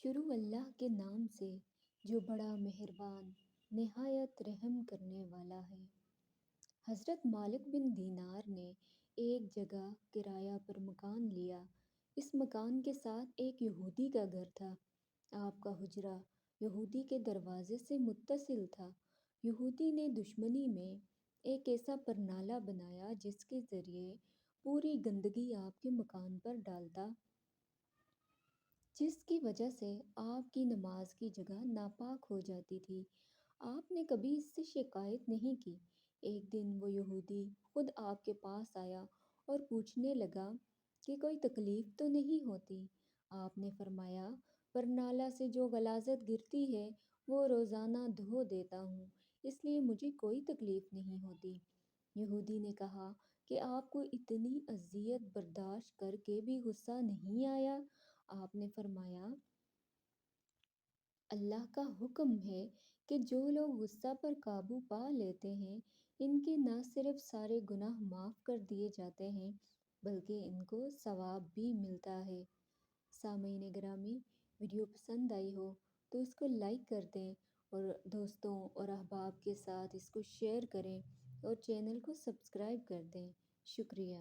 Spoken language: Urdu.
شروع اللہ کے نام سے جو بڑا مہربان نہایت رحم کرنے والا ہے۔ حضرت مالک بن دینار نے ایک جگہ کرایہ پر مکان لیا۔ اس مکان کے ساتھ ایک یہودی کا گھر تھا۔ آپ کا حجرہ یہودی کے دروازے سے متصل تھا۔ یہودی نے دشمنی میں ایک ایسا پرنالہ بنایا جس کے ذریعے پوری گندگی آپ کے مکان پر ڈالتا، جس کی وجہ سے آپ کی نماز کی جگہ ناپاک ہو جاتی تھی۔ آپ نے کبھی اس سے شکایت نہیں کی۔ ایک دن وہ یہودی خود آپ کے پاس آیا اور پوچھنے لگا کہ کوئی تکلیف تو نہیں ہوتی؟ آپ نے فرمایا، پرنالہ سے جو غلاظت گرتی ہے وہ روزانہ دھو دیتا ہوں، اس لیے مجھے کوئی تکلیف نہیں ہوتی۔ یہودی نے کہا کہ آپ کو اتنی اذیت برداشت کر کے بھی غصہ نہیں آیا؟ آپ نے فرمایا، اللہ کا حکم ہے کہ جو لوگ غصہ پر قابو پا لیتے ہیں ان کے نہ صرف سارے گناہ معاف کر دیے جاتے ہیں بلکہ ان کو ثواب بھی ملتا ہے۔ سامعین گرامی، ویڈیو پسند آئی ہو تو اس کو لائک کر دیں اور دوستوں اور احباب کے ساتھ اس کو شیئر کریں اور چینل کو سبسکرائب کر دیں۔ شکریہ۔